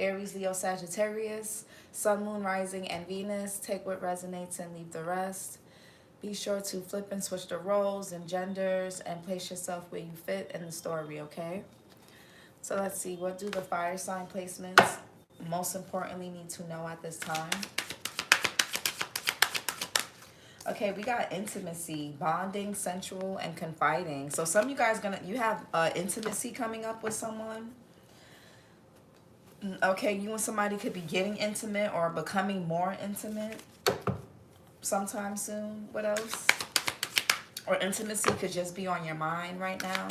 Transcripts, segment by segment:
Aries, Leo, Sagittarius, Sun, Moon, Rising, and Venus. Take what resonates and leave the rest. Be sure to flip and switch the roles and genders and place yourself where you fit in the story, okay? So let's see, what do the fire sign placements most importantly need to know at this time? Okay, we got intimacy, bonding, sensual, and confiding. So some of you guys you have intimacy coming up with someone. Okay, you and somebody could be getting intimate or becoming more intimate sometime soon. What else? Or intimacy could just be on your mind right now.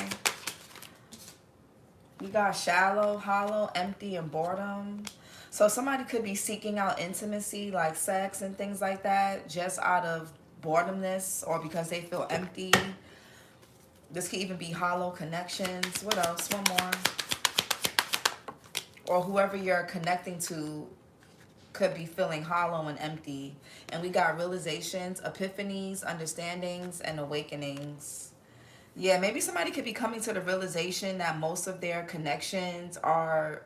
We got shallow, hollow, empty, and boredom. So somebody could be seeking out intimacy like sex and things like that just out of boredomness or because they feel empty. This could even be hollow connections. What else? One more. Or whoever you're connecting to could be feeling hollow and empty. And we got realizations, epiphanies, understandings, and awakenings. Yeah, maybe somebody could be coming to the realization that most of their connections are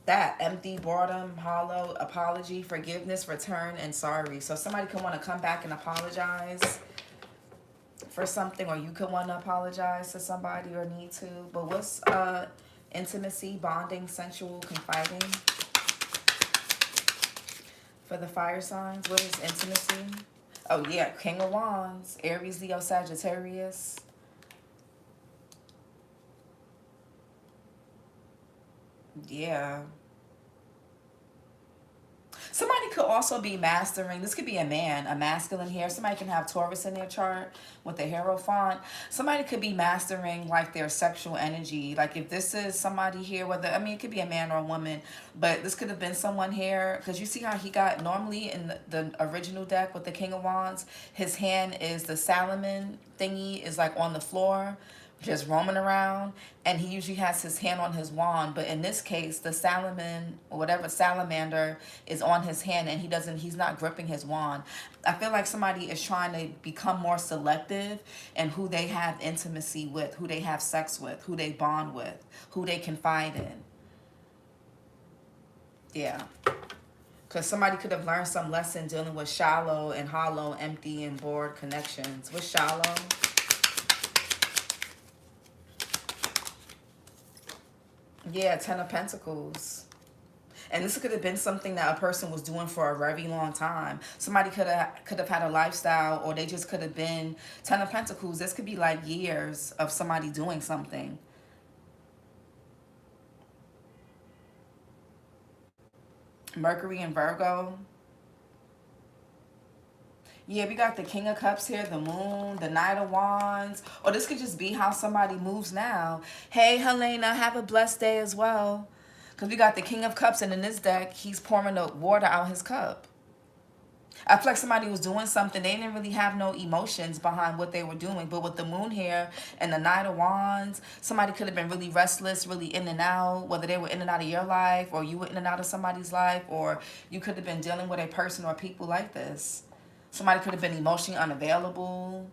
that empty, boredom, hollow, apology, forgiveness, return, and sorry. So somebody could want to come back and apologize for something, or you could want to apologize to somebody or need to. But what's intimacy, bonding, sensual, confiding for the fire signs? What is intimacy? Oh yeah, King of Wands, Aries, Leo, Sagittarius. Yeah. Somebody could also be mastering. This could be a man, a masculine here. Somebody can have Taurus in their chart with the Hierophant. Somebody could be mastering like their sexual energy. Like if this is somebody here, whether, I mean, it could be a man or a woman, but this could have been someone here. Because you see how he got, normally in the original deck with the King of Wands, his hand is the Salomon thingy is like on the floor, just roaming around, and he usually has his hand on his wand. But in this case, the Salomon or whatever salamander is on his hand, and he's not gripping his wand. I feel like somebody is trying to become more selective in who they have intimacy with, who they have sex with, who they bond with, who they confide in. Yeah, because somebody could have learned some lesson dealing with shallow and hollow, empty and bored connections. With shallow, yeah, Ten of Pentacles. And this could have been something that a person was doing for a very long time. Somebody could have had a lifestyle, or they just could have been Ten of Pentacles. This could be like years of somebody doing something. Mercury and Virgo. Yeah, we got the King of Cups here, the Moon, the Knight of Wands. Or this could just be how somebody moves now. Hey, Helena, have a blessed day as well. Because we got the King of Cups, and in this deck, he's pouring the water out his cup. I feel like somebody was doing something. They didn't really have no emotions behind what they were doing. But with the Moon here and the Knight of Wands, somebody could have been really restless, really in and out, whether they were in and out of your life, or you were in and out of somebody's life, or you could have been dealing with a person or people like this. Somebody could have been emotionally unavailable.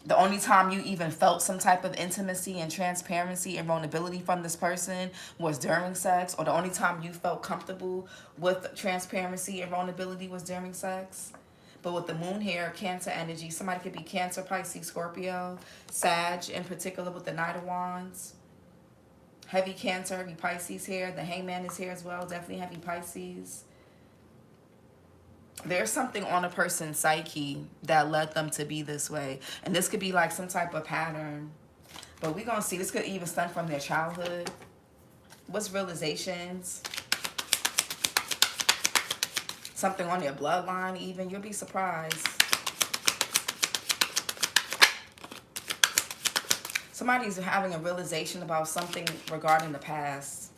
The only time you even felt some type of intimacy and transparency and vulnerability from this person was during sex. Or the only time you felt comfortable with transparency and vulnerability was during sex. But with the Moon here, Cancer energy, somebody could be Cancer, Pisces, Scorpio, Sag in particular with the Knight of Wands. Heavy Cancer, heavy Pisces here. The Hangman is here as well, definitely heavy Pisces. There's something on a person's psyche that led them to be this way. And this could be like some type of pattern. But we're going to see. This could even stem from their childhood. What's realizations? Something on their bloodline even. You'll be surprised. Somebody's having a realization about something regarding the past.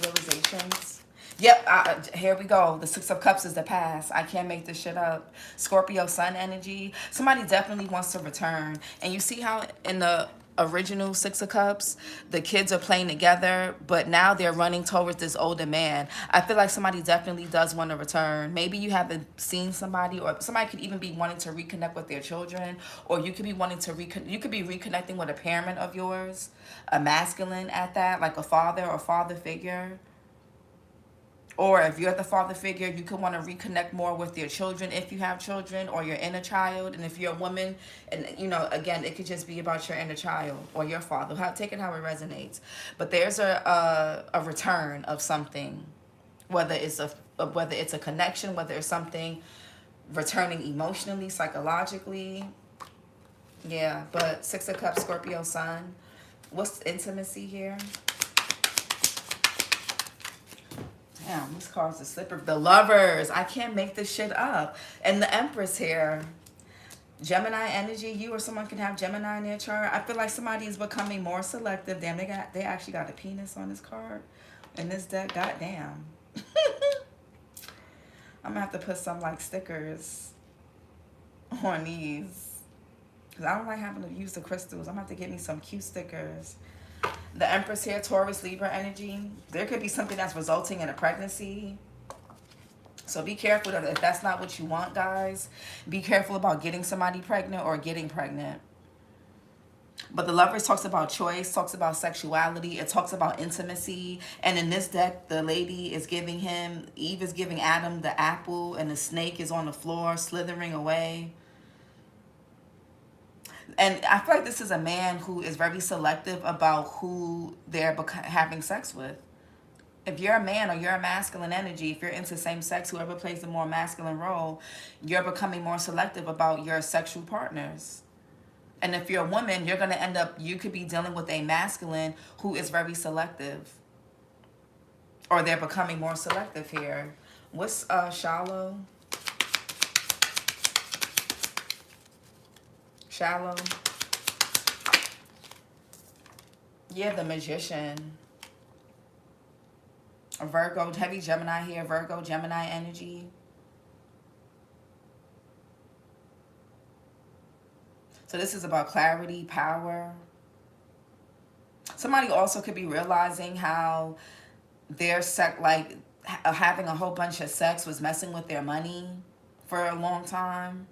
Realizations. Yep, here we go. The Six of Cups is the past. I can't make this shit up. Scorpio Sun energy. Somebody definitely wants to return. And you see how in the original Six of Cups, the kids are playing together, but now they're running towards this older man. I feel like somebody definitely does want to return. Maybe you haven't seen somebody, or somebody could even be wanting to reconnect with their children, or you could be wanting to you could be reconnecting with a parent of yours, a masculine at that, like a father or father figure. Or if you're the father figure, you could want to reconnect more with your children if you have children, or your inner child. And if you're a woman, and you know, again, it could just be about your inner child or your father. Take it how it resonates. But there's a return of something, whether it's a connection, whether it's something returning emotionally, psychologically. Yeah, but Six of Cups, Scorpio sun. What's intimacy here? Damn, this card's a slipper. The Lovers. I can't make this shit up. And the Empress here. Gemini energy. You or someone can have Gemini in their chart. I feel like somebody is becoming more selective. Damn, they actually got a penis on this card. In this deck. Goddamn. I'm gonna have to put some like stickers on these. Because I don't like having to use the crystals. I'm gonna have to get me some cute stickers. The Empress here, Taurus, Libra energy. There could be something that's resulting in a pregnancy. So be careful that if that's not what you want, guys. Be careful about getting somebody pregnant or getting pregnant. But the Lovers talks about choice, talks about sexuality. It talks about intimacy. And in this deck, the lady is giving him, Eve is giving Adam the apple, and the snake is on the floor slithering away. And I feel like this is a man who is very selective about who they're having sex with. If you're a man or you're a masculine energy, if you're into same sex, whoever plays the more masculine role, you're becoming more selective about your sexual partners. And if you're a woman, you're going to end up, you could be dealing with a masculine who is very selective. Or they're becoming more selective here. What's shallow? Shallow. Yeah, the Magician. Virgo, heavy Gemini here. Virgo, Gemini energy. So this is about clarity, power. Somebody also could be realizing how their having a whole bunch of sex was messing with their money for a long time.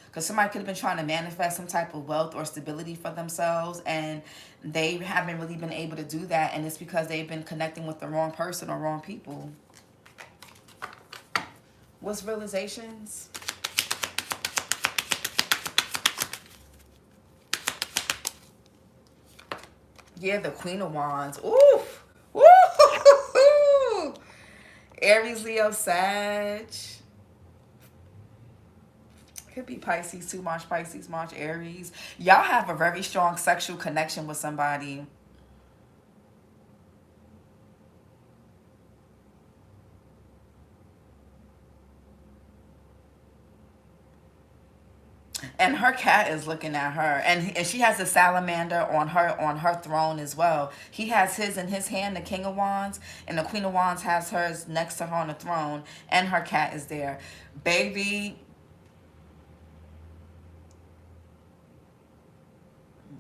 Because somebody could have been trying to manifest some type of wealth or stability for themselves, and they haven't really been able to do that, and it's because they've been connecting with the wrong person or wrong people. What's realizations? Yeah, the Queen of Wands. Ooh! Woo! Aries, Leo, Sag. Could be Pisces too, March Pisces, March Aries. Y'all have a very strong sexual connection with somebody. And her cat is looking at her, and she has a salamander on her throne as well. He has his in his hand, the King of Wands, and the Queen of Wands has hers next to her on the throne, and her cat is there. Baby.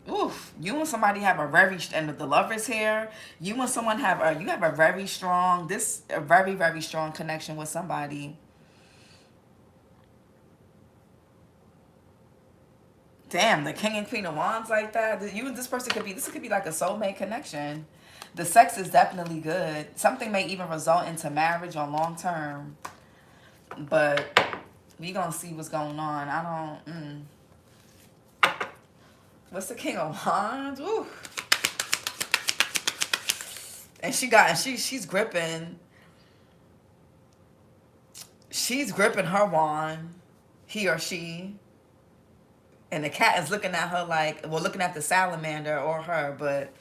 Oof, you and somebody have a very, and the Lovers here, you and someone have a very strong, very strong connection with somebody. Damn, the King and Queen of Wands like that. You and this person could be like a soulmate connection. The sex is definitely good. Something may even result into marriage or long term. But we gonna see what's going on. I don't. What's the King of Wands? Ooh. And she's gripping. She's gripping her wand. He or she. And the cat is looking at her like, well, looking at the salamander or her, but,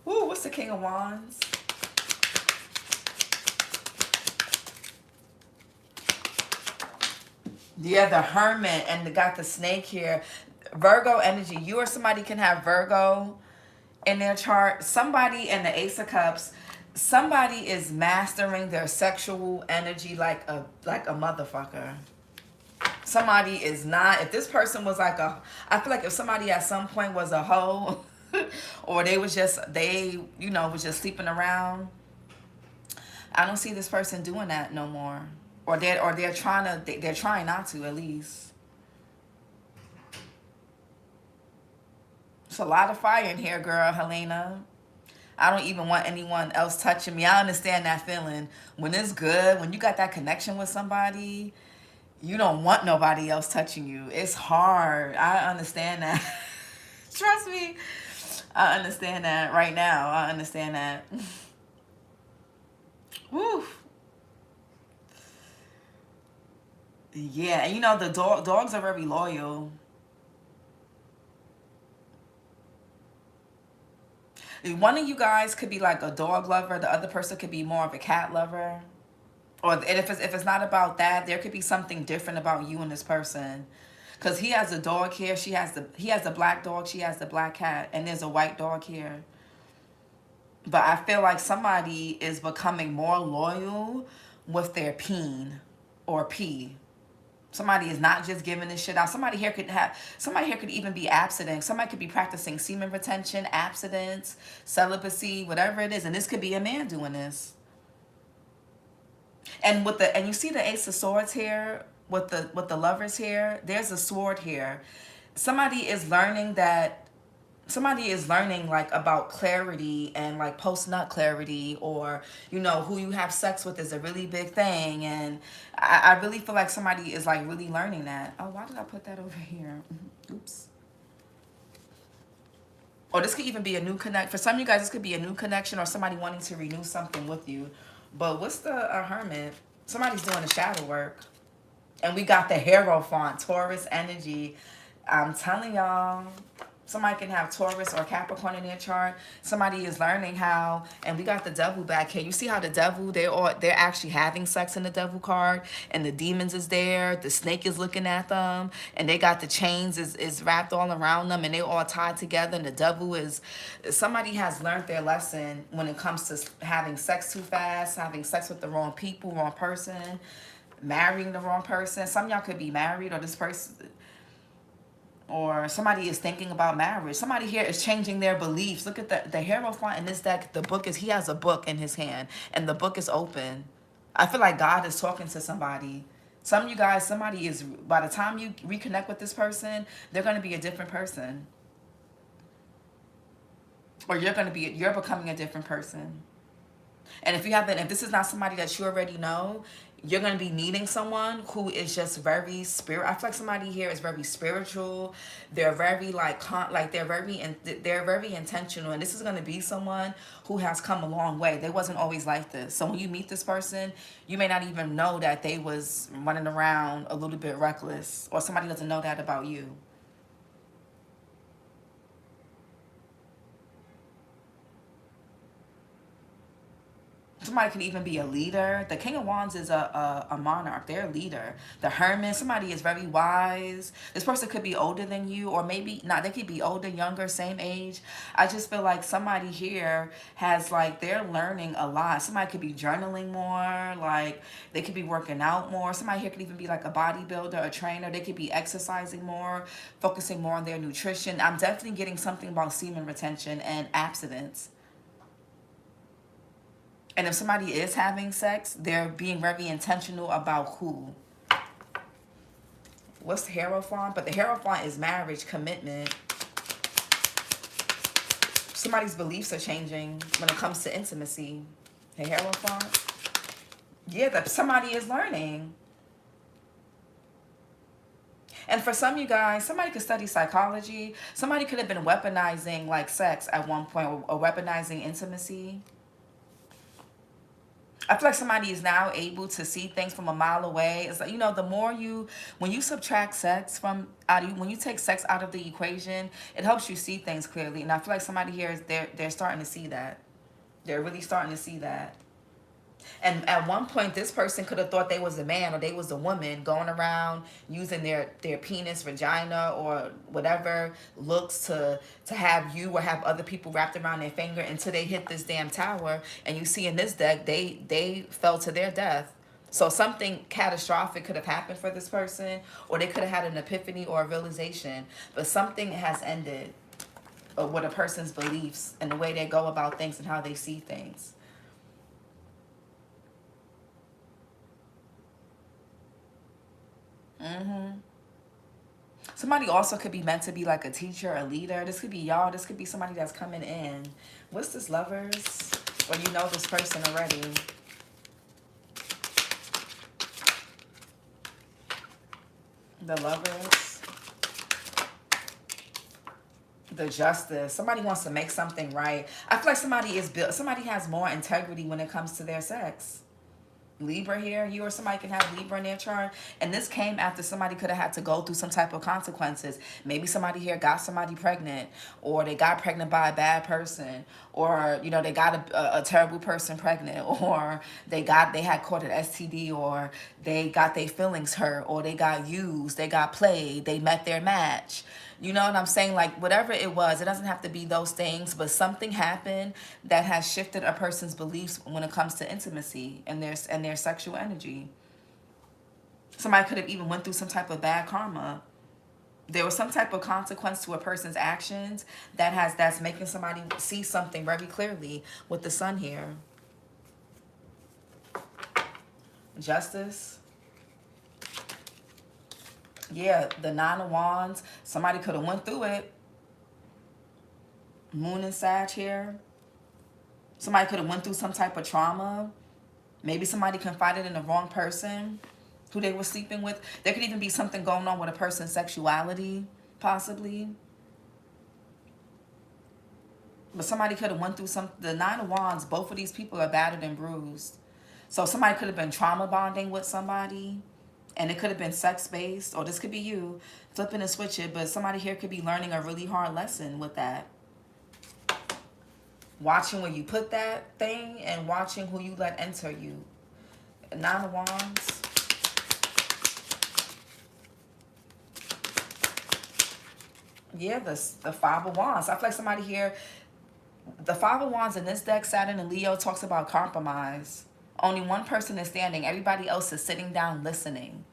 woo, what's the King of Wands? Yeah, the Hermit, and they got the snake here. Virgo energy. You or somebody can have Virgo in their chart. Somebody in the Ace of Cups, somebody is mastering their sexual energy like a motherfucker. Somebody is not, if this person was like I feel like if somebody at some point was a hoe, or they was just, was just sleeping around, I don't see this person doing that no more. Or they're trying not to, at least. It's a lot of fire in here, girl, Helena. I don't even want anyone else touching me. I understand that feeling. When it's good, when you got that connection with somebody, you don't want nobody else touching you. It's hard. I understand that. Trust me. I understand that right now. I understand that. Woo. Yeah, and the dogs are very loyal. One of you guys could be like a dog lover. The other person could be more of a cat lover. Or if it's not about that, there could be something different about you and this person. Because he has a dog here. He has a black dog. She has the black cat. And there's a white dog here. But I feel like somebody is becoming more loyal with their peen or pee. Somebody is not just giving this shit out. Somebody here could even be abstinent. Somebody could be practicing semen retention, abstinence, celibacy, whatever it is. And this could be a man doing this. And you see the Ace of Swords here with the lovers here. There's a sword here. Somebody is learning like about clarity and like post-nut clarity, or who you have sex with is a really big thing. And I really feel like somebody is like really learning that. Oh, why did I put that over here? Oops. Or this could even be a new connect. For some of you guys, this could be a new connection or somebody wanting to renew something with you. But what's the Hermit? Somebody's doing the shadow work. And we got the Hierophant, Taurus energy. I'm telling y'all, somebody can have Taurus or Capricorn in their chart. Somebody is learning how, and we got the Devil back here. You see how the Devil, they're actually having sex in the Devil card, and the demons is there. The snake is looking at them, and they got the chains is wrapped all around them, and they all tied together. And the Devil is, somebody has learned their lesson when it comes to having sex too fast, having sex with the wrong people, wrong person, marrying the wrong person. Some of y'all could be married, or this person, or somebody is thinking about marriage. Somebody here is changing their beliefs. Look at the Hierophant in this deck. The book is, he has a book in his hand, and the book is open. I feel like God is talking to somebody. Some of you guys, somebody is, by the time you reconnect with this person, they're going to be a different person. Or you're becoming a different person. And if this is not somebody that you already know, you're going to be needing someone who is just very I feel like somebody here is very spiritual. They're very they're very intentional. And this is going to be someone who has come a long way. They wasn't always like this. So when you meet this person, you may not even know that they was running around a little bit reckless, or somebody doesn't know that about you. Somebody could even be a leader. The King of Wands is a monarch. They're a leader. The Hermit, somebody is very wise. This person could be older than you, or maybe not. They could be older, younger, same age. I just feel like somebody here has they're learning a lot. Somebody could be journaling more. Like they could be working out more. Somebody here could even be like a bodybuilder, a trainer. They could be exercising more, focusing more on their nutrition. I'm definitely getting something about semen retention and abstinence. And if somebody is having sex, they're being very intentional about who. What's the Hierophant? But the Hierophant is marriage, commitment. Somebody's beliefs are changing when it comes to intimacy. The Hierophant. Yeah, somebody is learning. And for some of you guys, somebody could study psychology. Somebody could have been weaponizing like sex at one point, or weaponizing intimacy. I feel like somebody is now able to see things from a mile away. It's like, the more when you subtract sex when you take sex out of the equation, it helps you see things clearly. And I feel like somebody here, they're starting to see that. They're really starting to see that. And at one point, this person could have thought they was a man or they was a woman going around using their penis, vagina, or whatever looks to have you or have other people wrapped around their finger until they hit this damn tower. And you see in this deck, they fell to their death. So something catastrophic could have happened for this person, or they could have had an epiphany or a realization, but something has ended with a person's beliefs and the way they go about things and how they see things. Somebody also could be meant to be like a teacher, a leader. This could be y'all. This could be somebody that's coming in. What's this, lovers? Or you know this person already. The lovers. The justice. Somebody wants to make something right. I feel like somebody is built. Somebody has more integrity when it comes to their sex. Libra here, you or somebody can have Libra in their chart, and this came after somebody could have had to go through some type of consequences. Maybe somebody here got somebody pregnant, or they got pregnant by a bad person, or you know, they got a terrible person pregnant, or they had caught an STD, or they got their feelings hurt, or they got used, they got played, they met their match. You know what I'm saying? Like, whatever it was, it doesn't have to be those things, but something happened that has shifted a person's beliefs when it comes to intimacy and their sexual energy. Somebody could have even went through some type of bad karma. There was some type of consequence to a person's actions that's making somebody see something very clearly with the sun here. Justice. Yeah, the Nine of Wands. Somebody could have went through it. Moon and Sag here. Somebody could have went through some type of trauma. Maybe somebody confided in the wrong person who they were sleeping with. There could even be something going on with a person's sexuality, possibly. But somebody could have went through the Nine of Wands, both of these people are battered and bruised. So somebody could have been trauma bonding with somebody. And it could have been sex-based, or this could be you flipping and switching, but somebody here could be learning a really hard lesson with that. Watching where you put that thing and watching who you let enter you. Nine of Wands. Yeah, the Five of Wands. I feel like somebody here, the Five of Wands in this deck, Saturn and Leo, talks about compromise. Only one person is standing. Everybody else is sitting down listening.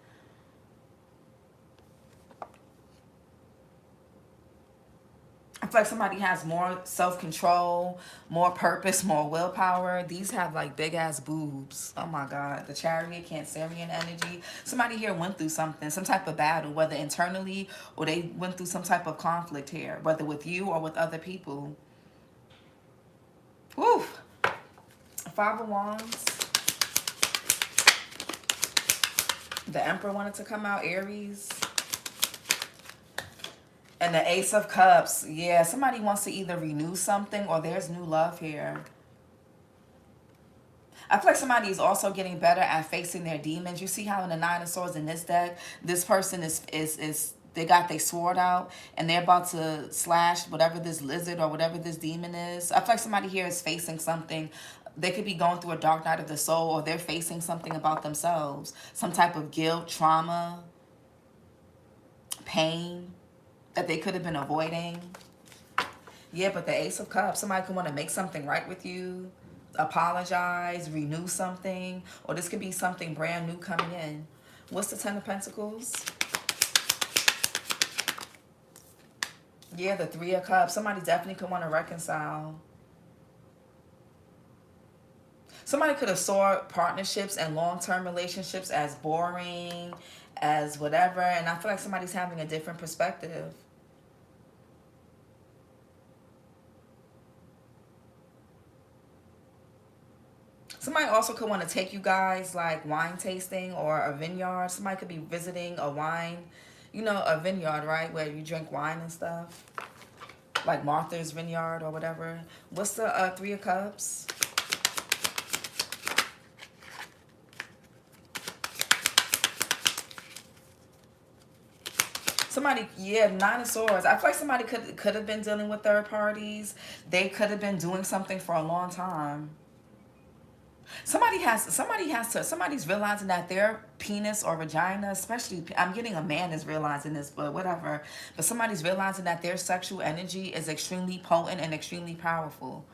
I feel like somebody has more self-control, more purpose, more willpower. These have like big-ass boobs. Oh my God. The Chariot, Cancerian energy. Somebody here went through something, some type of battle, whether internally or they went through some type of conflict here, whether with you or with other people. Woo! Five of Wands. The Emperor wanted to come out, Aries. And the Ace of Cups. Yeah, somebody wants to either renew something or there's new love here. I feel like somebody is also getting better at facing their demons. You see how in the Nine of Swords in this deck, this person is they got their sword out and they're about to slash whatever this lizard or whatever this demon is. I feel like somebody here is facing something. They could be going through a dark night of the soul, or they're facing something about themselves. Some type of guilt, trauma, pain that they could have been avoiding. Yeah, but the Ace of Cups, somebody could want to make something right with you, apologize, renew something, or this could be something brand new coming in. What's the Ten of Pentacles? Yeah, the Three of Cups. Somebody definitely could want to reconcile. Somebody could have saw partnerships and long-term relationships as boring, as whatever, and I feel like somebody's having a different perspective. Somebody also could want to take you guys like wine tasting or a vineyard. Somebody could be visiting a wine, you know, a vineyard, right? Where you drink wine and stuff. Like Martha's Vineyard or whatever. What's the Three of Cups? Somebody, yeah, Nine of Swords. I feel like somebody could have been dealing with third parties. They could have been doing something for a long time. Somebody's realizing that their penis or vagina, especially, I'm getting a man is realizing this, but whatever. But somebody's realizing that their sexual energy is extremely potent and extremely powerful.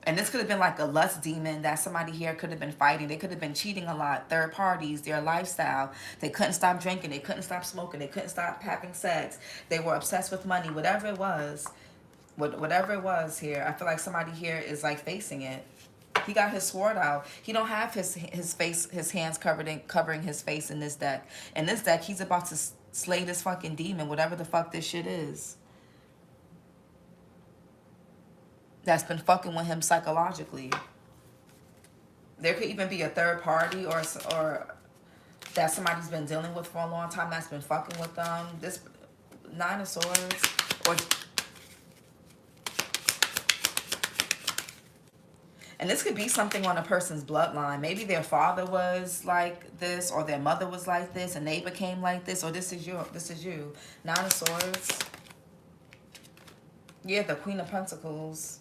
And this could have been like a lust demon that somebody here could have been fighting. They could have been cheating a lot. Third parties, their lifestyle. They couldn't stop drinking. They couldn't stop smoking. They couldn't stop having sex. They were obsessed with money. Whatever it was. Whatever it was here. I feel like somebody here is like facing it. He got his sword out. He don't have his face, his hands covering his face in this deck. In this deck, he's about to slay this fucking demon. Whatever the fuck this shit is. That's been fucking with him psychologically. There could even be a third party or that somebody's been dealing with for a long time that's been fucking with them. This Nine of Swords. And this could be something on a person's bloodline. Maybe their father was like this, or their mother was like this, and they became like this, or this is you. This is you. Nine of Swords. Yeah, the Queen of Pentacles.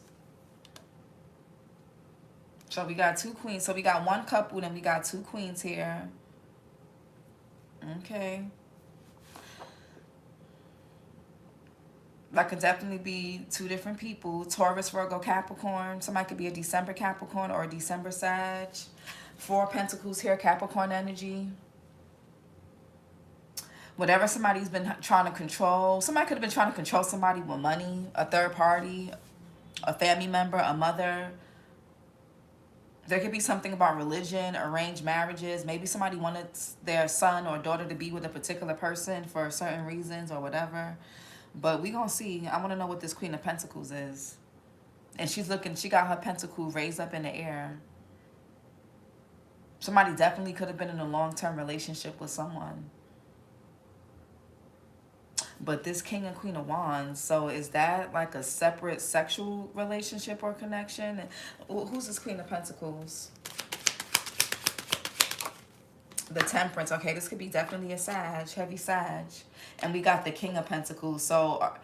So we got two queens. So we got one couple and we got two queens here. Okay. That could definitely be two different people. Taurus, Virgo, Capricorn. Somebody could be a December Capricorn or a December Sag. Four of Pentacles here, Capricorn energy. Whatever somebody's been trying to control. Somebody could have been trying to control somebody with money. A third party. A family member. A mother. There could be something about religion, arranged marriages. Maybe somebody wanted their son or daughter to be with a particular person for certain reasons or whatever. But we gonna see. I want to know what this Queen of Pentacles is. And she's looking, she got her pentacle raised up in the air. Somebody definitely could have been in a long-term relationship with someone. But this King and Queen of Wands, so is that like a separate sexual relationship or connection? Who's this Queen of Pentacles? The Temperance. Okay, this could be definitely a Sag, heavy Sag. And we got the King of Pentacles. So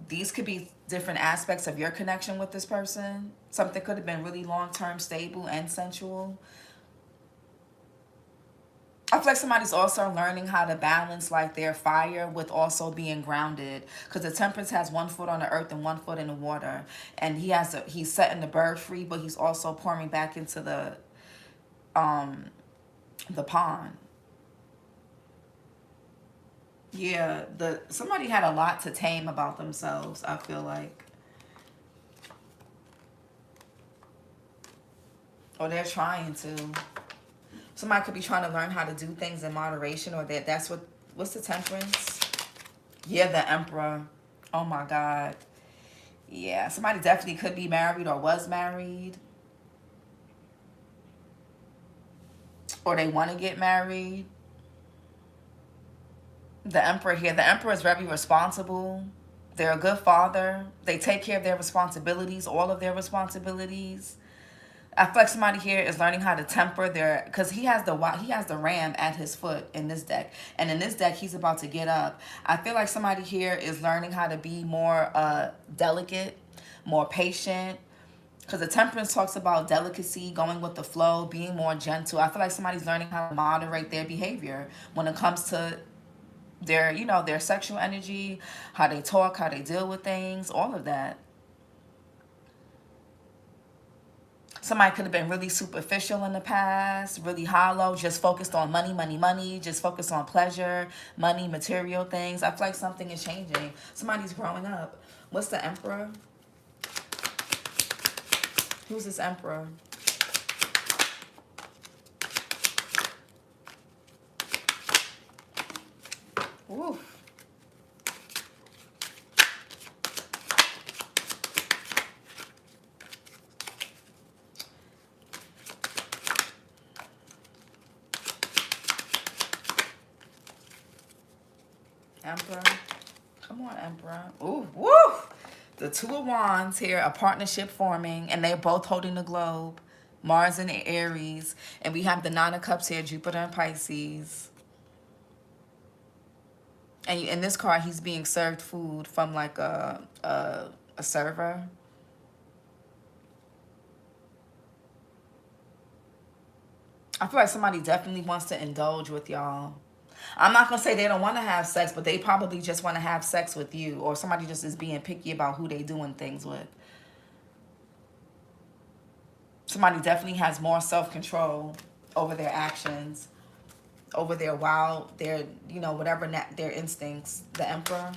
these could be different aspects of your connection with this person. Something could have been really long-term, stable, and sensual. I feel like somebody's also learning how to balance like their fire with also being grounded. Because the Temperance has 1 foot on the earth and 1 foot in the water. And he's setting the bird free, but he's also pouring back into the pond. Yeah, somebody had a lot to tame about themselves, I feel like. Or they're trying to. Somebody could be trying to learn how to do things in moderation, or that's what's the Temperance? Yeah, the Emperor. Oh my God. Yeah, somebody definitely could be married or was married. Or they want to get married. The Emperor here. The Emperor is very responsible. They're a good father. They take care of their responsibilities, all of their responsibilities. I feel like somebody here is learning how to temper because he has the ram at his foot in this deck. And in this deck, he's about to get up. I feel like somebody here is learning how to be more delicate, more patient. Because the Temperance talks about delicacy, going with the flow, being more gentle. I feel like somebody's learning how to moderate their behavior when it comes to their sexual energy, how they talk, how they deal with things, all of that. Somebody could have been really superficial in the past, really hollow, just focused on money, money, money, just focused on pleasure, money, material things. I feel like something is changing. Somebody's growing up. What's the Emperor? Who's this Emperor? Ooh. Emperor. Come on, Emperor. Ooh, woo! The Two of Wands here, a partnership forming, and they're both holding the globe. Mars and Aries. And we have the Nine of Cups here, Jupiter and Pisces. And in this card, he's being served food from like a server. I feel like somebody definitely wants to indulge with y'all. I'm not going to say they don't want to have sex, but they probably just want to have sex with you. Or somebody just is being picky about who they doing things with. Somebody definitely has more self-control over their actions, over their wild, their, you know, whatever, their instincts. The Emperor.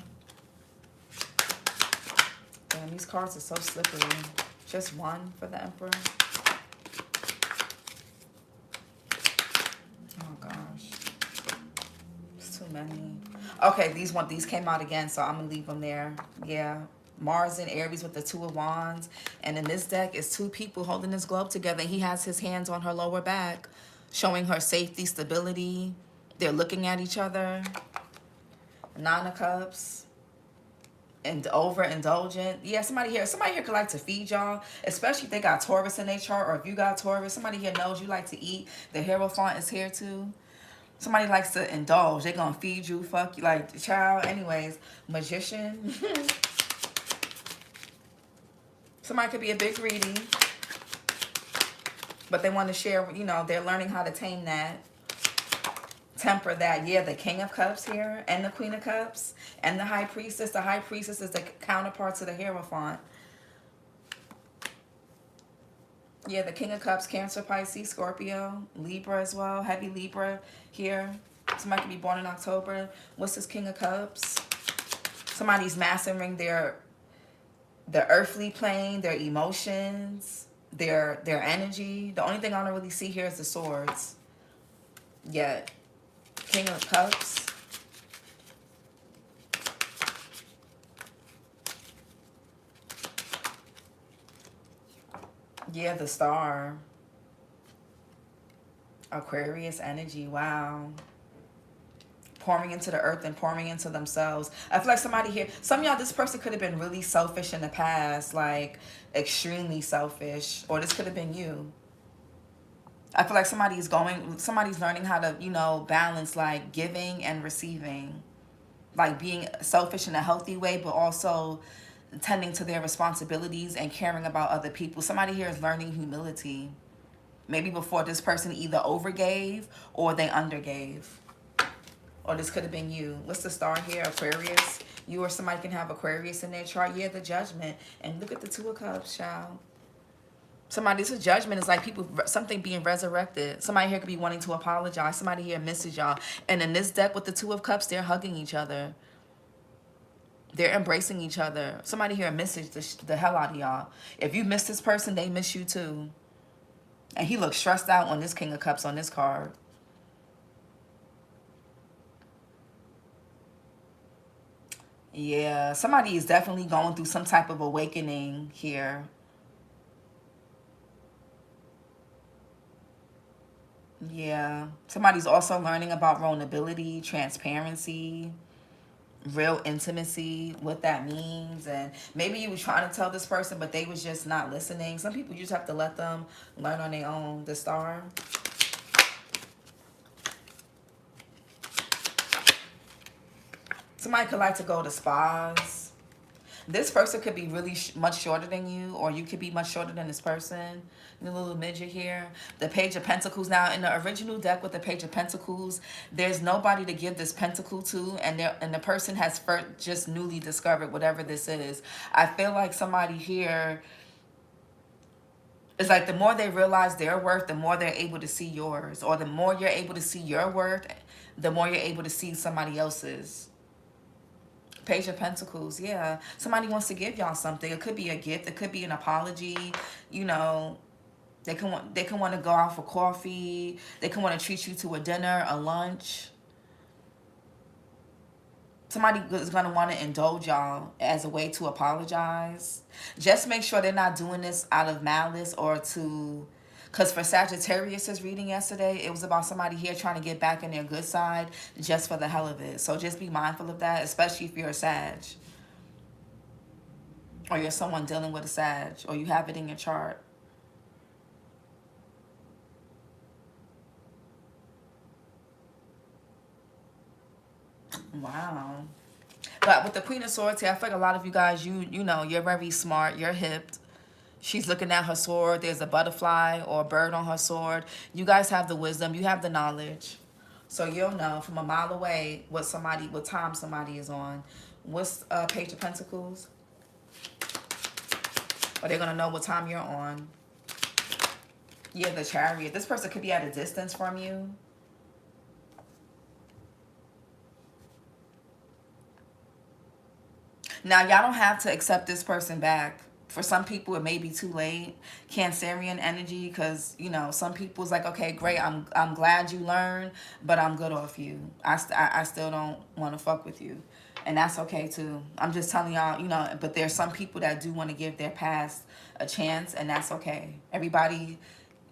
Damn, these cards are so slippery. Just one for the Emperor. Oh gosh, it's too many. Okay, these came out again, so I'm gonna leave them there. Yeah, Mars and Aries with the Two of Wands, and in this deck is two people holding this globe together. He has his hands on her lower back, showing her safety, stability. They're looking at each other. Nine of Cups. And overindulgent. Yeah, somebody here could like to feed y'all, especially if they got Taurus in their chart, or if you got Taurus. Somebody here knows you like to eat. The Hierophant is here too. Somebody likes to indulge. They're gonna feed you, fuck you, like, child. Anyways, Magician. Somebody could be a bit greedy, but they want to share, you know, they're learning how to tame that. Temper that. Yeah, the King of Cups here, and the Queen of Cups, and the High Priestess. The High Priestess is the counterpart to the Hierophant. Yeah, the King of Cups, Cancer, Pisces, Scorpio, Libra as well. Heavy Libra here. Somebody could be born in October. What's this King of Cups? Somebody's mastering the earthly plane, their emotions, their energy. The only thing I don't really see here is the swords. Yeah. King of Cups. Yeah, the Star. Aquarius energy. Wow. Pouring into the earth and pouring into themselves. I feel like somebody here, some of y'all, this person could have been really selfish in the past, like extremely selfish, or this could have been you. I feel like somebody's learning how to, you know, balance like giving and receiving, like being selfish in a healthy way, but also tending to their responsibilities and caring about other people. Somebody here is learning humility. Maybe before this person either overgave or they undergave. Or this could have been you. What's the Star here? Aquarius. You or somebody can have Aquarius in their chart. Yeah, the Judgment. And look at the Two of Cups, child. Somebody's judgment is like something being resurrected. Somebody here could be wanting to apologize. Somebody here misses y'all. And in this deck with the Two of Cups, they're hugging each other. They're embracing each other. Somebody here misses the hell out of y'all. If you miss this person, they miss you too. And he looks stressed out on this King of Cups on this card. Yeah, somebody is definitely going through some type of awakening here. Yeah, somebody's also learning about vulnerability, transparency, real intimacy, what that means. And maybe you were trying to tell this person, but they was just not listening. Some people, you just have to let them learn on their own. The Star. Somebody could like to go to spas. This person could be really much shorter than you, or you could be much shorter than this person. The little midget here. The Page of Pentacles. Now, in the original deck with the Page of Pentacles, there's nobody to give this pentacle to, and the person has just newly discovered whatever this is. I feel like somebody here, it's like the more they realize their worth, the more they're able to see yours. Or the more you're able to see your worth, the more you're able to see somebody else's. Page of Pentacles, yeah. Somebody wants to give y'all something. It could be a gift. It could be an apology. You know, they can want to go out for coffee. They can want to treat you to a dinner, a lunch. Somebody is going to want to indulge y'all as a way to apologize. Just make sure they're not doing this out of malice or to... Because for Sagittarius' reading yesterday, it was about somebody here trying to get back in their good side just for the hell of it. So just be mindful of that, especially if you're a Sag. Or you're someone dealing with a Sag. Or you have it in your chart. Wow. But with the Queen of Swords here, I feel like a lot of you guys, you know, you're very smart. You're hip. She's looking at her sword. There's a butterfly or a bird on her sword. You guys have the wisdom. You have the knowledge. So you'll know from a mile away what time somebody is on. What's Page of Pentacles? Or they're going to know what time you're on. Yeah, the Chariot. This person could be at a distance from you. Now, y'all don't have to accept this person back. For some people, it may be too late. Cancerian energy, because, you know, some people's like, okay, great, I'm glad you learned, but I'm good off you. I still don't want to fuck with you. And that's okay, too. I'm just telling y'all, you know, but there's some people that do want to give their past a chance, and that's okay. Everybody,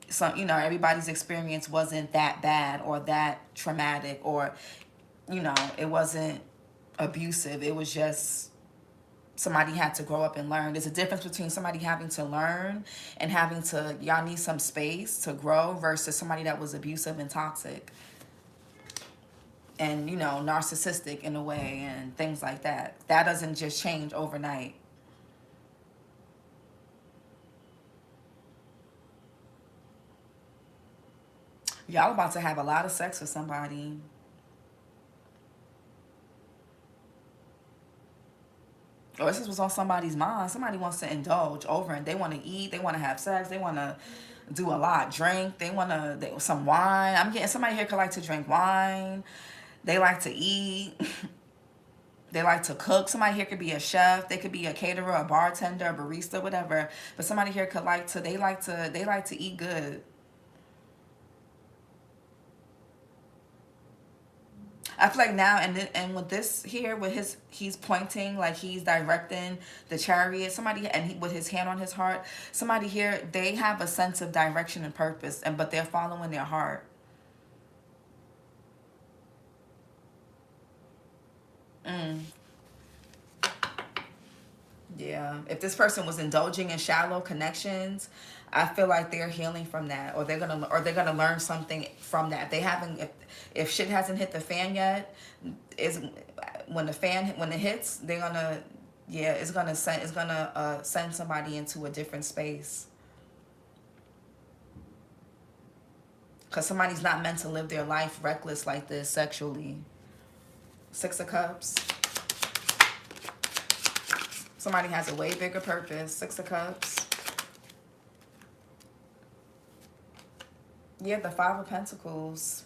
some, you know, everybody's experience wasn't that bad or that traumatic, or, you know, it wasn't abusive. It was just somebody had to grow up and learn. There's a difference between somebody having to learn and having to, y'all need some space to grow, versus somebody that was abusive and toxic and, you know, narcissistic in a way and things like that. That doesn't just change overnight. Y'all about to have a lot of sex with somebody. Or this was on somebody's mind. Somebody wants to indulge over, and they want to eat, they want to have sex, they want to do a lot, drink, they want to, some wine. I'm getting somebody here could like to drink wine. They like to eat. They like to cook. Somebody here could be a chef. They could be a caterer, a bartender, a barista, whatever. But somebody here could like to, they like to eat good. I feel like now, and with this here, with his, he's pointing, like he's directing the Chariot. Somebody, and with his hand on his heart, somebody here, they have a sense of direction and purpose, and but they're following their heart. Mm. Yeah. If this person was indulging in shallow connections, I feel like they're healing from that, or they're gonna learn something from that. They haven't, if shit hasn't hit the fan yet, is when it hits, they're gonna, yeah, it's gonna send somebody into a different space, because somebody's not meant to live their life reckless like this sexually. Six of Cups. Somebody has a way bigger purpose. Six of Cups. Yeah, the Five of Pentacles.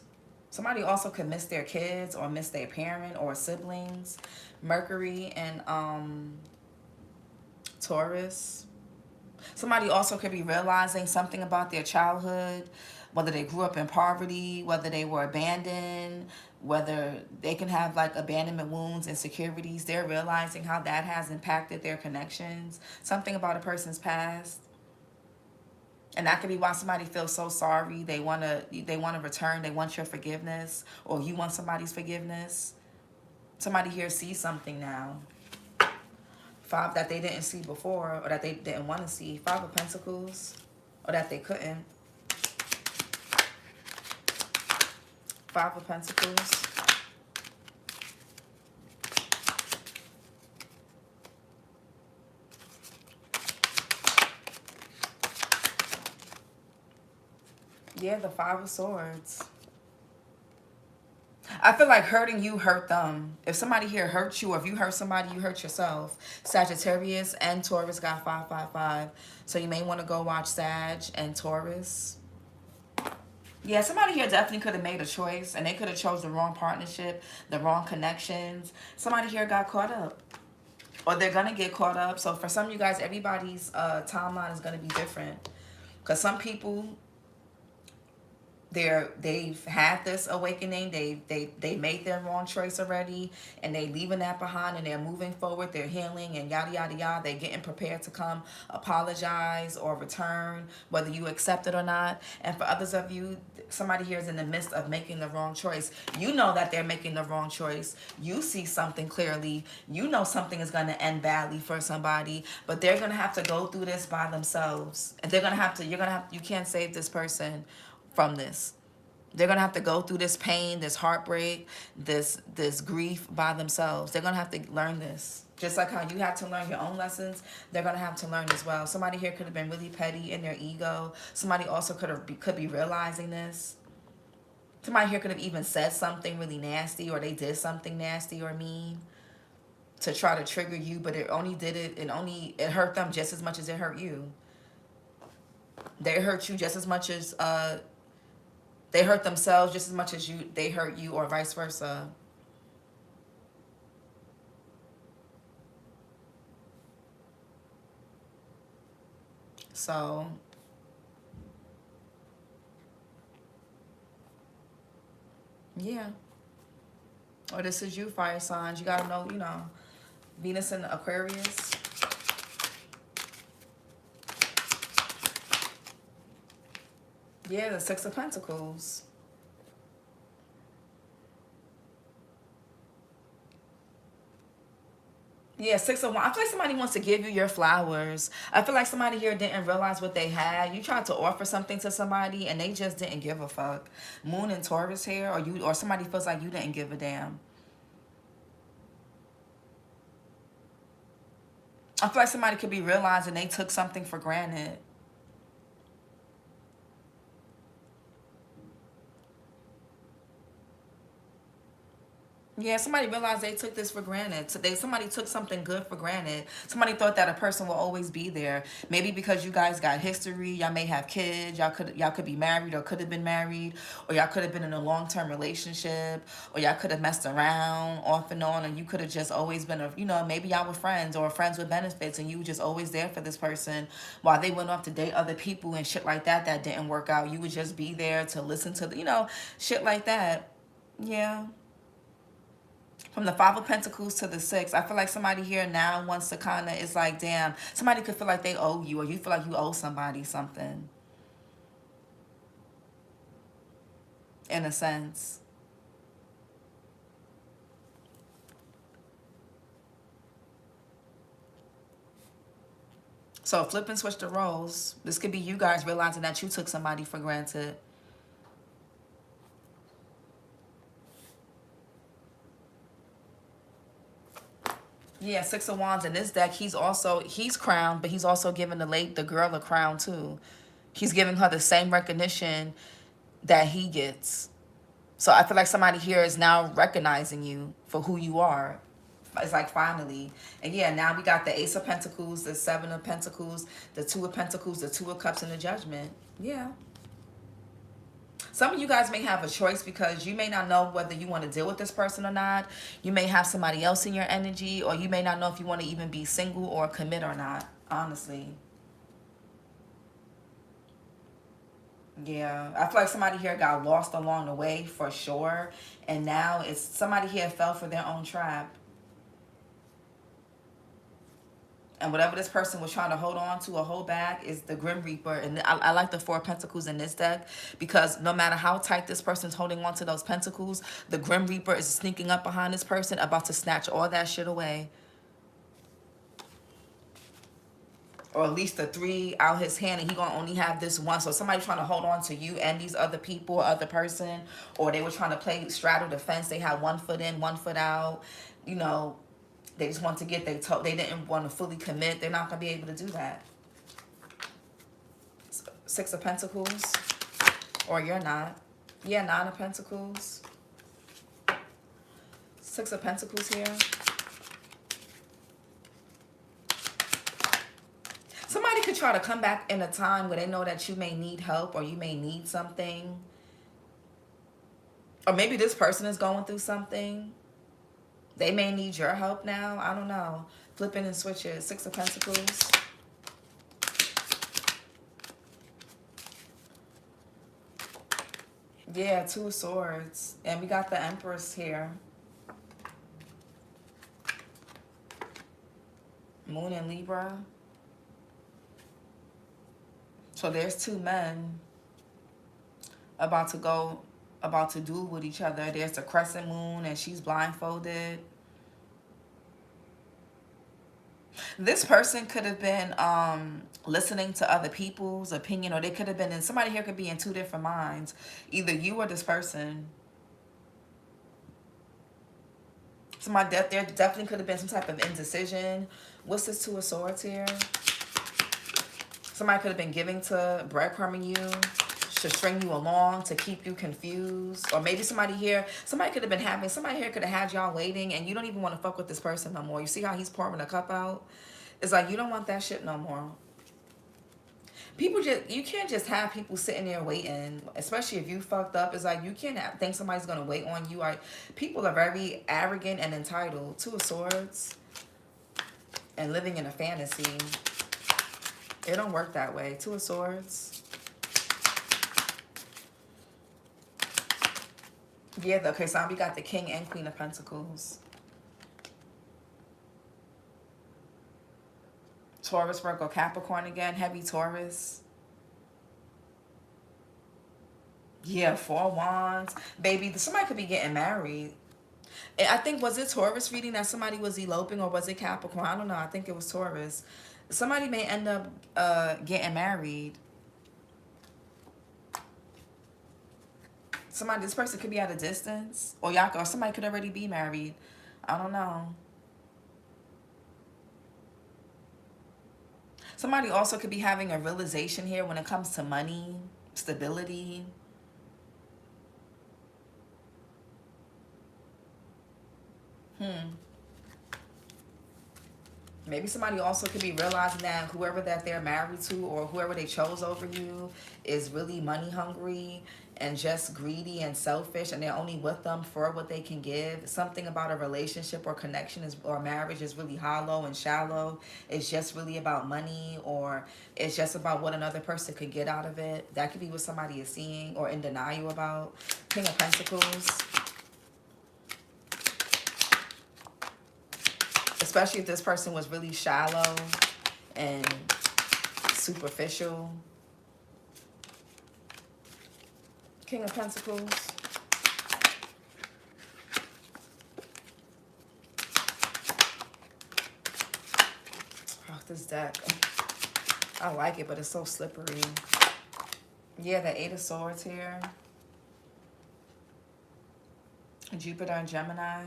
Somebody also could miss their kids or miss their parent or siblings. Mercury and Taurus. Somebody also could be realizing something about their childhood, whether they grew up in poverty, whether they were abandoned, whether they can have like abandonment wounds, insecurities. They're realizing how that has impacted their connections. Something about a person's past. And that could be why somebody feels so sorry. They wanna return. They want your forgiveness, or you want somebody's forgiveness. Somebody here sees something now. Five that they didn't see before, or that they didn't want to see. Five of Pentacles, or that they couldn't. Five of Pentacles. Yeah, the Five of Swords. I feel like hurting you hurt them. If somebody here hurts you, or if you hurt somebody, you hurt yourself. Sagittarius and Taurus got 555. So you may want to go watch Sag and Taurus. Yeah, somebody here definitely could have made a choice, and they could have chose the wrong partnership, the wrong connections. Somebody here got caught up, or they're going to get caught up. So for some of you guys, everybody's timeline is going to be different. Because some people, they've had this awakening, they made their wrong choice already, and they leaving that behind, and they're moving forward, they're healing, and yada yada yada. They're getting prepared to come apologize or return, whether you accept it or not. And for others of you, somebody here is in the midst of making the wrong choice. You know that they're making the wrong choice. You see something clearly. You know something is going to end badly for somebody, but they're going to have to go through this by themselves, and they're going to have to, you can't save this person from this. They're going to have to go through this pain, this heartbreak, this grief by themselves. They're going to have to learn this. Just like how you had to learn your own lessons, they're going to have to learn as well. Somebody here could have been really petty in their ego. Somebody also could be realizing this. Somebody here could have even said something really nasty, or they did something nasty or mean to try to trigger you, but it hurt them just as much as it hurt you. They hurt you just as much as they hurt themselves just as much as they hurt you, or vice versa. So yeah. Or this is you, fire signs. You gotta know, you know, Venus in Aquarius. Yeah, the Six of Pentacles. Yeah, Six of Wands. I feel like somebody wants to give you your flowers. I feel like somebody here didn't realize what they had. You tried to offer something to somebody and they just didn't give a fuck. Moon and Taurus here, or somebody feels like you didn't give a damn. I feel like somebody could be realizing they took something for granted. Yeah, somebody realized they took this for granted. So somebody took something good for granted. Somebody thought that a person will always be there. Maybe because you guys got history, y'all may have kids, y'all could be married or could have been married, or y'all could have been in a long-term relationship, or y'all could have messed around off and on, and you could have just always been you know, maybe y'all were friends or friends with benefits, and you were just always there for this person while they went off to date other people and shit like that didn't work out. You would just be there to listen to you know, shit like that. Yeah. From the Five of Pentacles to the Six, I feel like somebody here now wants to kind of, it's like, damn, somebody could feel like they owe you, or you feel like you owe somebody something. In a sense. So flip and switch the roles. This could be you guys realizing that you took somebody for granted. Yeah, Six of Wands in this deck, he's crowned, but he's also giving the girl a crown too. He's giving her the same recognition that he gets. So I feel like somebody here is now recognizing you for who you are. It's like finally. And yeah, now we got the Ace of Pentacles, the Seven of Pentacles, the Two of Pentacles, the Two of Cups, and the Judgment. Yeah. Some of you guys may have a choice because you may not know whether you want to deal with this person or not. You may have somebody else in your energy, or you may not know if you want to even be single or commit or not, honestly. Yeah, I feel like somebody here got lost along the way for sure. And now it's somebody here fell for their own trap. And whatever this person was trying to hold on to or hold back is the Grim Reaper. And I like the Four of Pentacles in this deck because no matter how tight this person's holding on to those pentacles, the Grim Reaper is sneaking up behind this person, about to snatch all that shit away. Or at least the three out his hand, and he gonna only have this one. So somebody trying to hold on to you and these other people, or other person, or they were trying to straddle the fence. They had 1 foot in, 1 foot out. You know, they just want to get they didn't want to fully commit. They're not gonna be able to do that. Six of Pentacles, or you're not. Yeah, Nine of Pentacles. Six of Pentacles here. Somebody could try to come back in a time where they know that you may need help, or you may need something. Or maybe this person is going through something. They may need your help now. I don't know. Flipping and switches. Six of Pentacles. Yeah, Two of Swords. And we got the Empress here. Moon in Libra. So there's two men about to duel with each other. There's the crescent moon and she's blindfolded. This person could have been listening to other people's opinion, or they could have been in, somebody here could be in two different minds. Either you or this person. Somebody, there definitely could have been some type of indecision. What's this Two of Swords here? Somebody could have been breadcrumbing you, to string you along, to keep you confused. Or maybe somebody here could have had y'all waiting, and you don't even want to fuck with this person no more. You see how he's pouring a cup out? It's like you don't want that shit no more. People just, you can't just have people sitting there waiting, especially if you fucked up. It's like you can't think somebody's gonna wait on you. People are very arrogant and entitled. Two of Swords and living in a fantasy. It don't work that way. Two of Swords. Yeah, okay, so we got the King and Queen of Pentacles. Taurus, Virgo, Capricorn again. Heavy Taurus. Yeah, Four Wands. Baby, somebody could be getting married. And I think, was it Taurus reading that somebody was eloping, or was it Capricorn? I don't know. I think it was Taurus. Somebody may end up getting married. This person could be at a distance. Or somebody could already be married. I don't know. Somebody also could be having a realization here when it comes to money, stability. Maybe somebody also could be realizing that whoever that they're married to or whoever they chose over you is really money hungry and just greedy and selfish, and they're only with them for what they can give. Something about a relationship or connection or marriage is really hollow and shallow. It's just really about money, or it's just about what another person could get out of it. That could be what somebody is seeing or in denial about. King of Pentacles. Especially if this person was really shallow and superficial. King of Pentacles. Oh, this deck. I like it, but it's so slippery. Yeah, the Eight of Swords here. Jupiter and Gemini.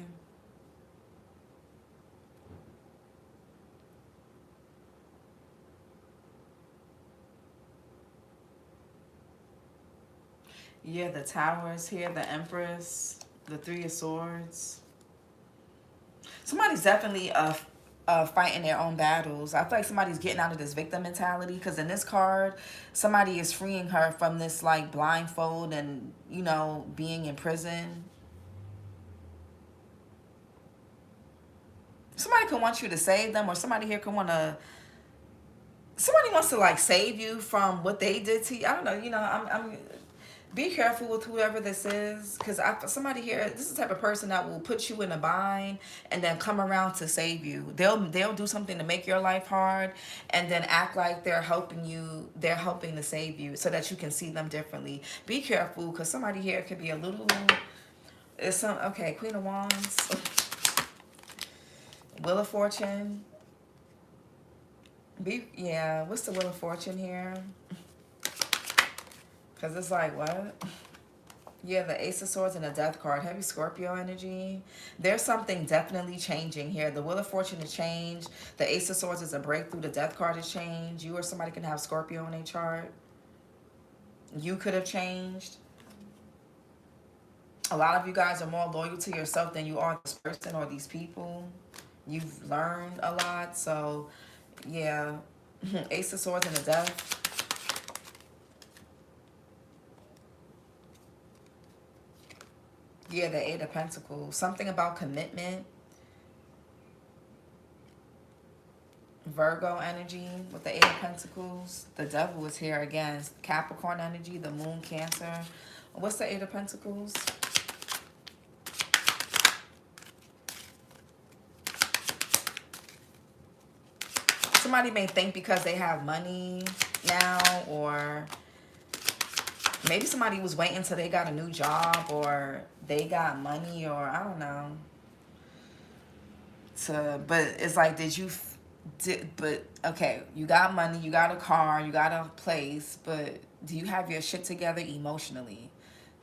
Yeah, the Tower is here, the Empress, the Three of Swords. Somebody's definitely fighting their own battles. I feel like somebody's getting out of this victim mentality, because in this card, somebody is freeing her from this like blindfold and, you know, being in prison. Somebody could want you to save them, or somebody here could want to, somebody wants to like save you from what they did to you. I don't know, you know, I'm be careful with whoever this is, because somebody here, this is the type of person that will put you in a bind and then come around to save you. They'll do something to make your life hard and then act like they're helping you, they're helping to save you so that you can see them differently. Be careful, because somebody here could be a little, okay, Queen of Wands, Wheel of Fortune. What's the Wheel of Fortune here? Because it's like, what? Yeah, the Ace of Swords and the Death card. Heavy Scorpio energy. There's something definitely changing here. The Wheel of Fortune is changed. The Ace of Swords is a breakthrough. The Death card is changed. You or somebody can have Scorpio in a chart. You could have changed. A lot of you guys are more loyal to yourself than you are this person or these people. You've learned a lot. So, yeah. Ace of Swords and the Death. Yeah, the Eight of Pentacles. Something about commitment. Virgo energy with the Eight of Pentacles. The Devil is here again. Capricorn energy, the Moon, Cancer. What's the Eight of Pentacles? Somebody may think because they have money now, or maybe somebody was waiting until they got a new job or they got money, or I don't know. But it's like, okay, you got money, you got a car, you got a place, but do you have your shit together emotionally?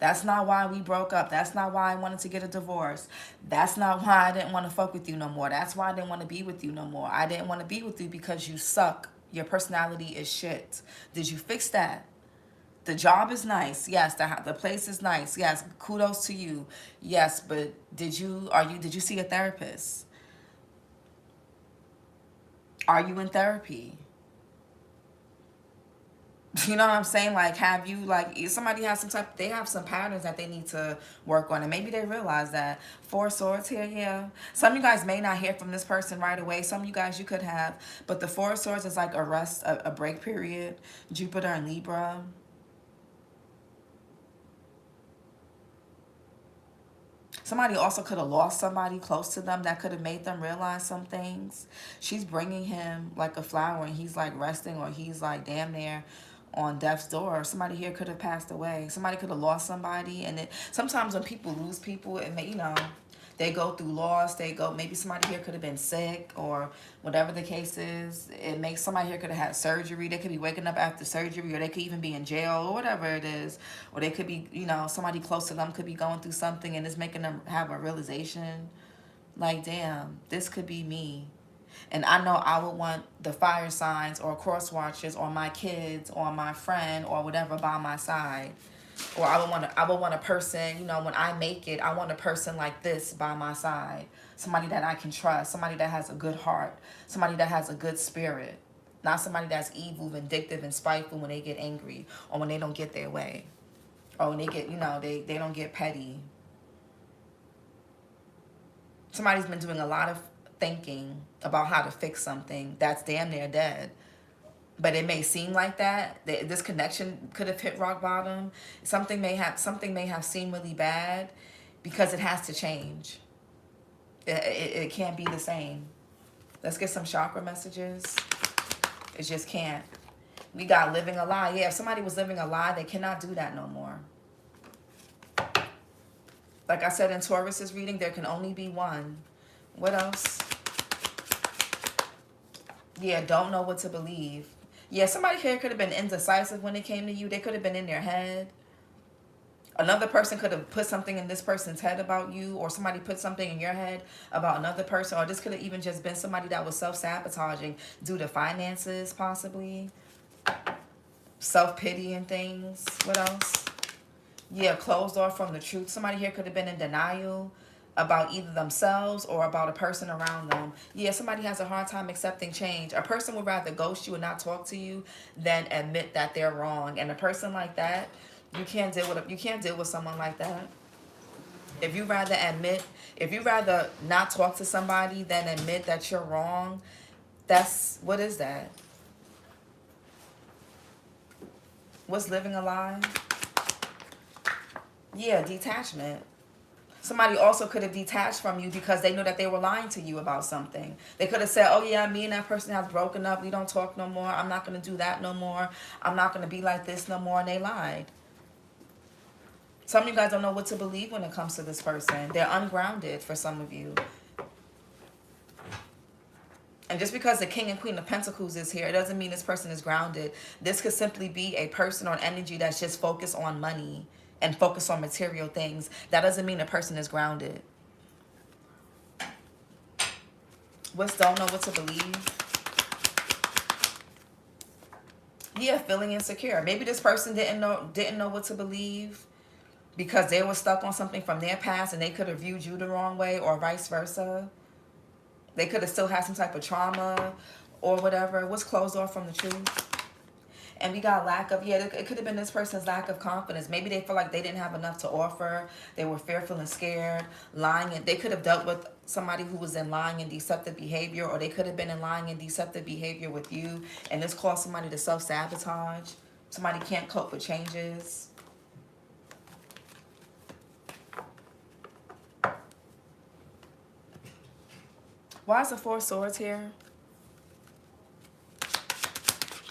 That's not why we broke up. That's not why I wanted to get a divorce. That's not why I didn't want to fuck with you no more. That's why I didn't want to be with you no more. I didn't want to be with you because you suck. Your personality is shit. Did you fix that? The job is nice. Yes, the place is nice. Yes, kudos to you. Yes, but did you see a therapist? Are you in therapy? You know what I'm saying? Like, have you, like, somebody has they have some patterns that they need to work on, and maybe they realize that. Four of Swords here, yeah. Some of you guys may not hear from this person right away. Some of you guys you could have, but the Four of Swords is like a rest, a break period. Jupiter and Libra. Somebody also could have lost somebody close to them that could have made them realize some things. She's bringing him like a flower, and he's like resting, or he's like damn near on death's door. Somebody here could have passed away. Somebody could have lost somebody. And sometimes when people lose people, it may, you know, they go through loss. They go, maybe somebody here could have been sick, or whatever the case is. It makes somebody here could have had surgery. They could be waking up after surgery, or they could even be in jail, or whatever it is. Or they could be, you know, somebody close to them could be going through something, and it's making them have a realization like, damn, this could be me. And I know I would want the fire signs or cross watchers or my kids or my friend or whatever by my side. Or I would want a person, you know, when I make it, I want a person like this by my side. Somebody that I can trust, somebody that has a good heart, somebody that has a good spirit. Not somebody that's evil, vindictive, and spiteful when they get angry, or when they don't get their way. Or when they get, you know, they don't get petty. Somebody's been doing a lot of thinking about how to fix something that's damn near dead. But it may seem like that. This connection could have hit rock bottom. Something may have seemed really bad, because it has to change. It can't be the same. Let's get some chakra messages. It just can't. We got living a lie. Yeah, if somebody was living a lie, they cannot do that no more. Like I said in Taurus's reading, there can only be one. What else? Yeah, don't know what to believe. Yeah, somebody here could have been indecisive when it came to you. They could have been in their head. Another person could have put something in this person's head about you, or somebody put something in your head about another person, or this could have even just been somebody that was self-sabotaging due to finances, possibly. Self-pity and things. What else? Yeah, closed off from the truth. Somebody here could have been in denial about either themselves or about a person around them. Yeah, somebody has a hard time accepting change. A person would rather ghost you and not talk to you than admit that they're wrong. And a person like that, you can't deal with someone like that. If you rather not talk to somebody than admit that you're wrong, what is that? What's living a lie? Yeah, detachment. Somebody also could have detached from you because they knew that they were lying to you about something. They could have said, oh yeah, me and that person have broken up. We don't talk no more. I'm not going to do that no more. I'm not going to be like this no more. And they lied. Some of you guys don't know what to believe when it comes to this person. They're ungrounded for some of you. And just because the King and Queen of Pentacles is here, it doesn't mean this person is grounded. This could simply be a person or an energy that's just focused on money and focus on material things. That doesn't mean a person is grounded. Don't know what to believe. Yeah, feeling insecure. Maybe this person didn't know what to believe because they were stuck on something from their past, and they could have viewed you the wrong way, or vice versa. They could have still had some type of trauma or whatever. What's closed off from the truth? And we got it could have been this person's lack of confidence. Maybe they feel like they didn't have enough to offer. They were fearful and scared, lying. And they could have dealt with somebody who was in lying and deceptive behavior, or they could have been in lying and deceptive behavior with you. And this caused somebody to self-sabotage. Somebody can't cope with changes. Why is the Four of Swords here?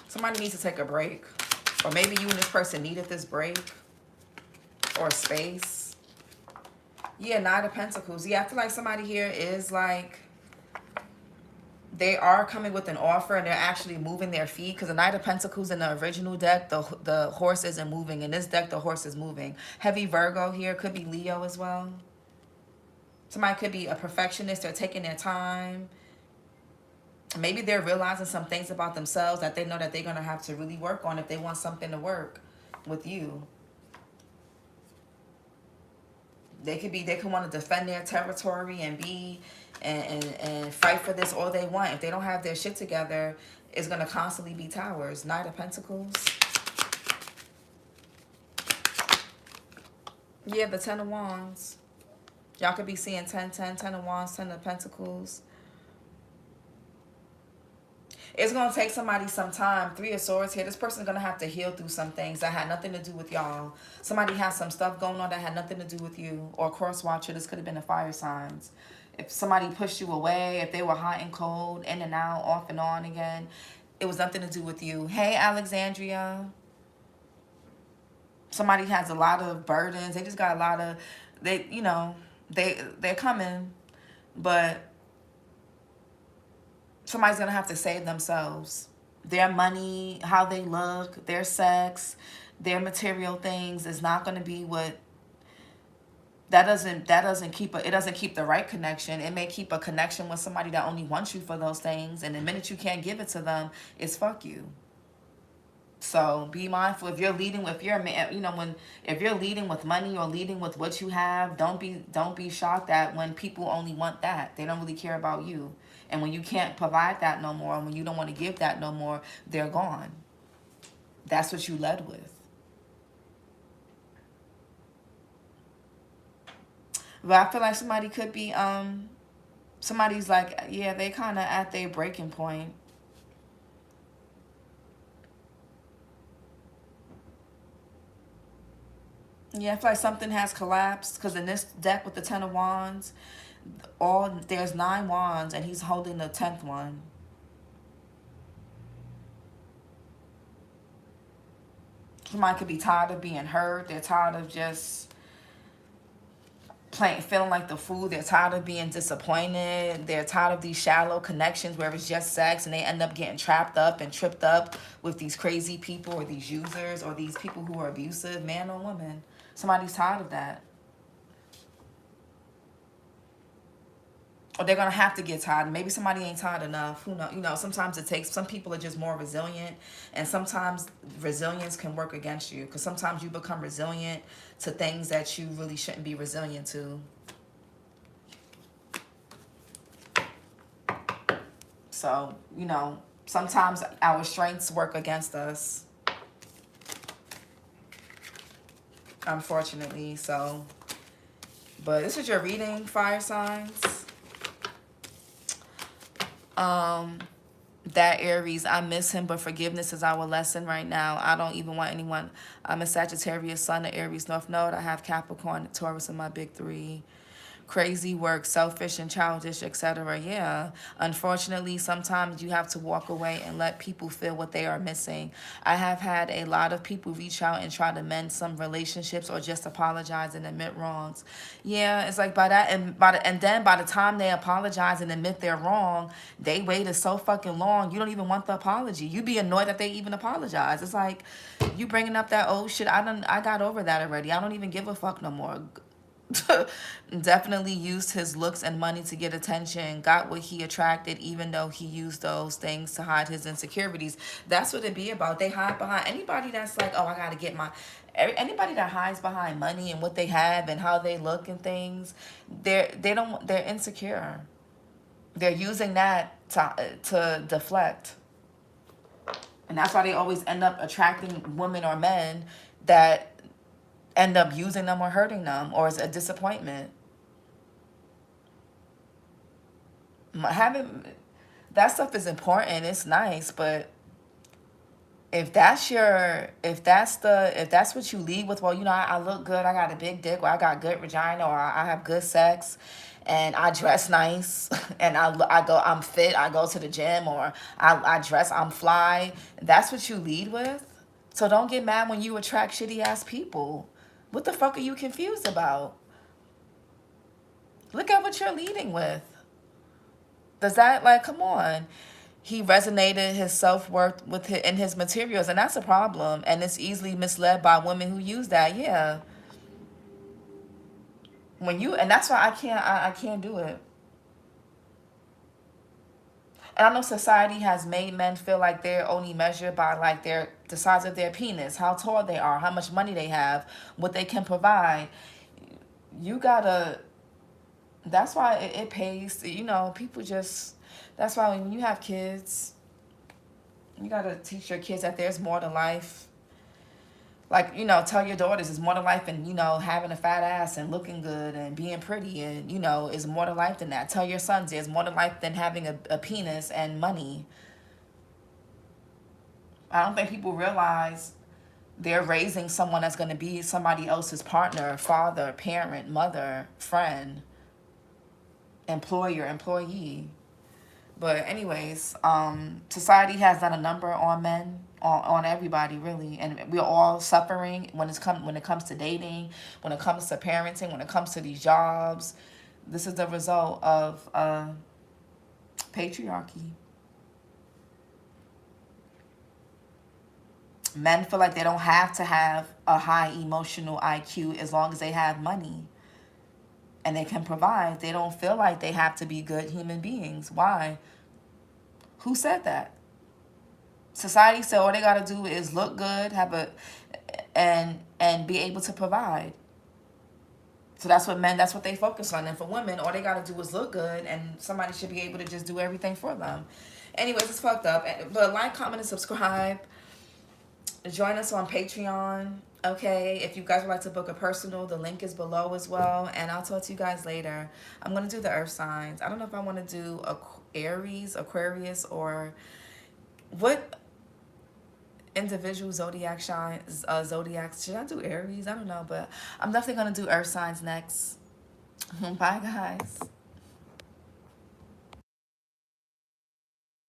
Somebody needs to take a break. Or maybe you and this person needed this break. Or space. Yeah, Knight of Pentacles. Yeah, I feel like somebody here is like, they are coming with an offer and they're actually moving their feet. Because the Knight of Pentacles in the original deck, the horse isn't moving. In this deck, the horse is moving. Heavy Virgo here. Could be Leo as well. Somebody could be a perfectionist. They're taking their time. Maybe they're realizing some things about themselves that they know that they're going to have to really work on if they want something to work with you. They could want to defend their territory and fight for this all they want. If they don't have their shit together, it's going to constantly be towers. Knight of Pentacles. Yeah, the 10 of Wands. Y'all could be seeing 10, 10, 10 of Wands, 10 of Pentacles. It's going to take somebody some time. 3 of Swords here. This person's going to have to heal through some things that had nothing to do with y'all. Somebody has some stuff going on that had nothing to do with you. Or cross watcher. This could have been the fire signs. If somebody pushed you away, if they were hot and cold, in and out, off and on again, it was nothing to do with you. Hey, Alexandria. Somebody has a lot of burdens. They just got a lot of, they're coming, but somebody's going to have to save themselves. Their money, how they look, their sex, their material things is not going to be what, it doesn't keep the right connection. It may keep a connection with somebody that only wants you for those things, and the minute you can't give it to them, it's fuck you. So be mindful if you're leading with if you're leading with money or leading with what you have, don't be shocked that when people only want that, they don't really care about you. And when you can't provide that no more, and when you don't want to give that no more, they're gone. That's what you led with. But I feel like somebody could be somebody's like, yeah, they kind of at their breaking point. Yeah, I feel like something has collapsed, because in this deck with the 10 of Wands, there's 9 wands and he's holding the 10th one. Somebody could be tired of being hurt. They're tired of just feeling like the fool. They're tired of being disappointed. They're tired of these shallow connections where it's just sex, and they end up getting trapped up and tripped up with these crazy people, or these users, or these people who are abusive, man or woman. Somebody's tired of that. Or they're going to have to get tired. Maybe somebody ain't tired enough. Who knows? Sometimes it takes, some people are just more resilient. And sometimes resilience can work against you. Because sometimes you become resilient to things that you really shouldn't be resilient to. So, sometimes our strengths work against us. Unfortunately. So, but this is your reading, fire signs. That Aries, I miss him, but forgiveness is our lesson right now. I don't even want anyone. I'm a Sagittarius, Sun, of Aries, North Node. I have Capricorn, Taurus in my big 3. Crazy work, selfish and childish, etc. Yeah, unfortunately, sometimes you have to walk away and let people feel what they are missing. I have had a lot of people reach out and try to mend some relationships or just apologize and admit wrongs. Yeah, it's like then by the time they apologize and admit they're wrong, they waited so fucking long. You don't even want the apology. You be annoyed that they even apologize. It's like you bringing up that old shit. I got over that already. I don't even give a fuck no more. Definitely used his looks and money to get attention, got what he attracted, even though he used those things to hide his insecurities. That's what it be about. They hide behind anybody that's like, oh, I gotta get anybody that hides behind money and what they have and how they look and things, they're insecure. They're using that to deflect. And that's why they always end up attracting women or men that end up using them or hurting them, or it's a disappointment. That stuff is important. It's nice, but if that's what you lead with, well, I look good, I got a big dick, or I got good vagina, or I have good sex, and I dress nice, and I'm fit, I go to the gym, or I dress, I'm fly. That's what you lead with. So don't get mad when you attract shitty ass people. What the fuck are you confused about? Look at what you're leading with. Does that, come on. He resonated his self-worth in his materials, and that's a problem. And it's easily misled by women who use that. Yeah. And that's why I can't do it. And I know society has made men feel like they're only measured by the size of their penis, how tall they are, how much money they have, what they can provide. That's why it pays, people just, that's why when you have kids, you gotta teach your kids that there's more to life Like, you know, tell your daughters it's more to life than, you know, having a fat ass and looking good and being pretty, and, you know, is more to life than that. Tell your sons there's more to life than having a penis and money. I don't think people realize they're raising someone that's going to be somebody else's partner, father, parent, mother, friend, employer, employee. But anyways, society has done a number on men, on everybody really, and we're all suffering when it comes to dating, when it comes to parenting, when it comes to these jobs. This is the result of patriarchy. Men feel like they don't have to have a high emotional IQ as long as they have money and they can provide. They don't feel like they have to be good human beings. Why? Who said that? Society said all they got to do is look good, and be able to provide. So that's what they focus on. And for women, all they got to do is look good, and somebody should be able to just do everything for them. Anyways, it's fucked up. But like, comment, and subscribe. Join us on Patreon. Okay, if you guys would like to book a personal, the link is below as well. And I'll talk to you guys later. I'm going to do the earth signs. I don't know if I want to do Aries, Aquarius, or what individual zodiac zodiacs. Should I do Aries? I don't know, but I'm definitely going to do earth signs next. Bye, guys.